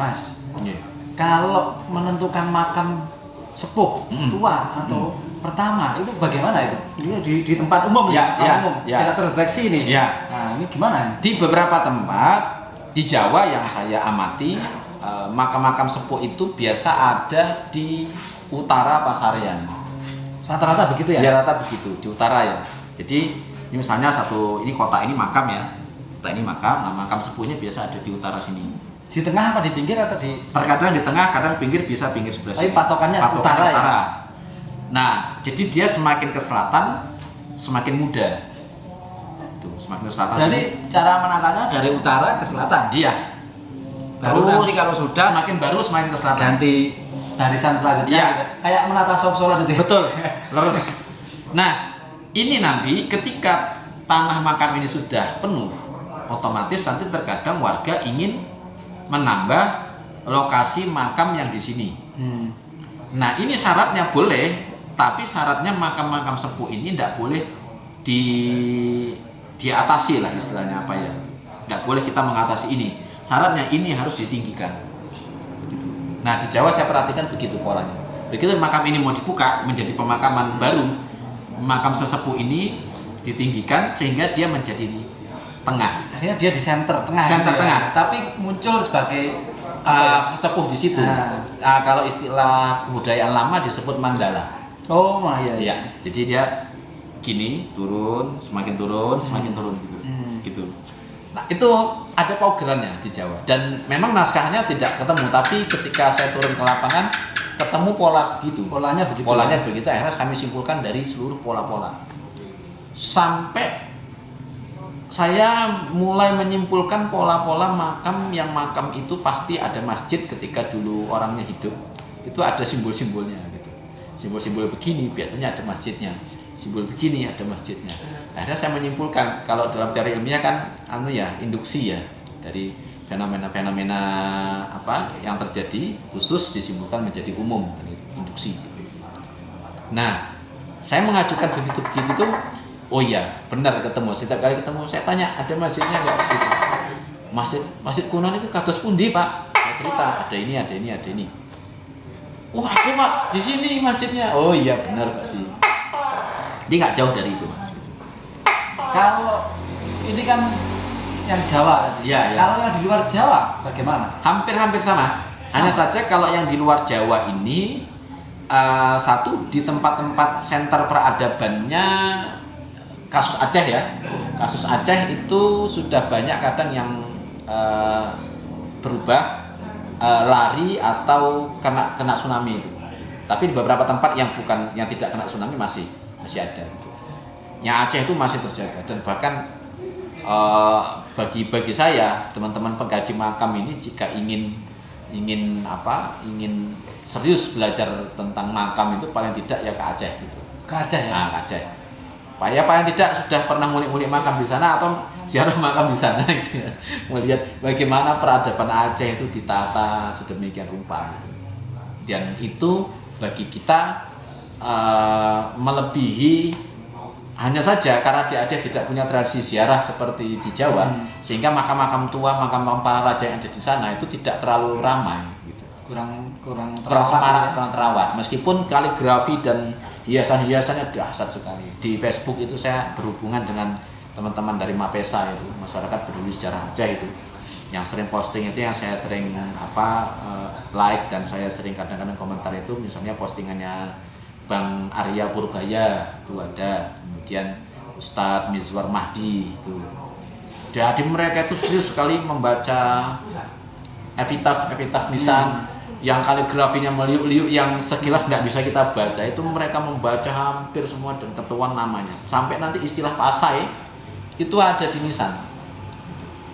Mas. Iya. Kalau menentukan makam sepuh tua atau pertama itu bagaimana itu? Ini di tempat umum umum tidak terdeteksi ini. Ya. Nah, ini gimana? Di beberapa tempat di Jawa yang saya amati, makam-makam sepuh itu biasa ada di utara Pasarian. Rata-rata begitu ya? Ya rata begitu di utara ya. Jadi ini misalnya ini kota ini makam ya. Kota ini makam, nah makam sepuhnya biasa ada di utara sini. Di tengah apa di pinggir atau di? Terkadang di tengah, kadang pinggir bisa pinggir sebelah sini. Tapi patokannya utara ya? Nah, jadi dia semakin ke selatan, semakin muda. Tuh, semakin ke selatan. Jadi cara menatanya dari utara ke selatan? Iya. Baru nanti kalau sudah semakin baru semakin ke selatan. ganti barisan selanjutnya. Iya. Gitu. Kayak menata sholat itu. Betul, lurus. Nah, ini nanti ketika tanah makam ini sudah penuh, otomatis nanti terkadang warga ingin menambah lokasi makam yang di sini. Nah, ini syaratnya boleh, tapi syaratnya makam-makam sepuh ini tidak boleh diatasi lah istilahnya apa ya. Tidak boleh kita mengatasi ini. Syaratnya ini harus ditinggikan. Gitu. Nah, di Jawa saya perhatikan begitu polanya. Begitu makam ini mau dibuka menjadi pemakaman baru, makam sesepuh ini ditinggikan sehingga dia menjadi tengah. Akhirnya dia di center tengah. Center gitu tengah. Ya. Tapi muncul sebagai sepuh di situ. Kalau istilah kebudayaan lama disebut mandala. Oh, iya. Iya. Jadi dia gini turun, semakin turun gitu. Gitu. Nah, itu ada paugerannya di Jawa dan memang naskahnya tidak ketemu, tapi ketika saya turun ke lapangan ketemu pola begitu. Polanya begitu. Polanya begitu, akhirnya kami simpulkan dari seluruh pola-pola. Sampai saya mulai menyimpulkan pola-pola makam itu pasti ada masjid ketika dulu orangnya hidup. Itu ada simbol-simbolnya gitu. Simbol-simbol begini biasanya ada masjidnya. Simbol begini ada masjidnya. Akhirnya saya menyimpulkan kalau dalam teori ilmiah kan induksi ya dari fenomena-fenomena apa yang terjadi khusus disimpulkan menjadi umum, induksi. Nah, saya mengajukan begitu tuh, oh iya benar ketemu. Setiap kali ketemu saya tanya ada masjidnya nggak di situ. Masjid kuno itu kados pundi Pak? Saya cerita ada ini. Oh ada Pak di sini masjidnya. Oh iya benar berarti. Dia nggak jauh dari itu Mas. Kalau ini kan yang Jawa tadi. Iya. Kalau yang di luar Jawa bagaimana? Hampir sama. Hanya saja kalau yang di luar Jawa ini satu di tempat-tempat senter peradabannya kasus Aceh ya. Kasus Aceh itu sudah banyak kadang yang berubah lari atau kena tsunami itu. Tapi di beberapa tempat yang tidak kena tsunami masih ada. Yang Aceh itu masih terjaga dan bahkan bagi saya teman-teman pengkaji makam ini jika ingin serius belajar tentang makam itu paling tidak ya ke Aceh gitu. Ke Aceh ya. Nah, ke Aceh. Paling tidak sudah pernah ngulik-ngulik makam di sana atau ziarah makam di sana gitu ya. Melihat bagaimana peradaban Aceh itu ditata sedemikian rupa. Dan itu bagi kita melebihi. Hanya saja karena di Aceh tidak punya tradisi ziarah seperti di Jawa, sehingga makam-makam tua, makam-makam para raja yang ada di sana itu tidak terlalu ramai, gitu. kurang semarak, kurang terawat. Meskipun kaligrafi dan hiasan-hiasannya dahsyat sekali. Di Facebook itu saya berhubungan dengan teman-teman dari Mapesa itu, masyarakat peduli sejarah Aceh itu, yang sering posting itu, yang saya sering like dan saya sering kadang-kadang komentar itu, misalnya postingannya Bang Arya Purbaya itu ada, kemudian Ustadz Mizwar Mahdi itu. Jadi mereka itu serius sekali membaca epitaf nisan yang kaligrafinya meliuk-liuk yang sekilas nggak bisa kita baca, itu mereka membaca hampir semua dan ketuan namanya. Sampai nanti istilah pasai itu ada di nisan.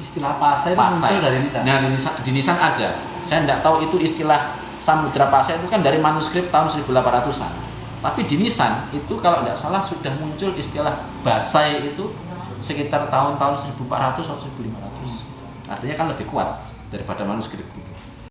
Istilah pasai itu muncul dari nisan. Nah, di nisan ada. Saya nggak tahu itu istilah samudra pasai itu kan dari manuskrip tahun 1800-an. Tapi di nisan itu kalau tidak salah sudah muncul istilah basai itu sekitar tahun-tahun 1400 atau 1500. Artinya kan lebih kuat daripada manuskrip.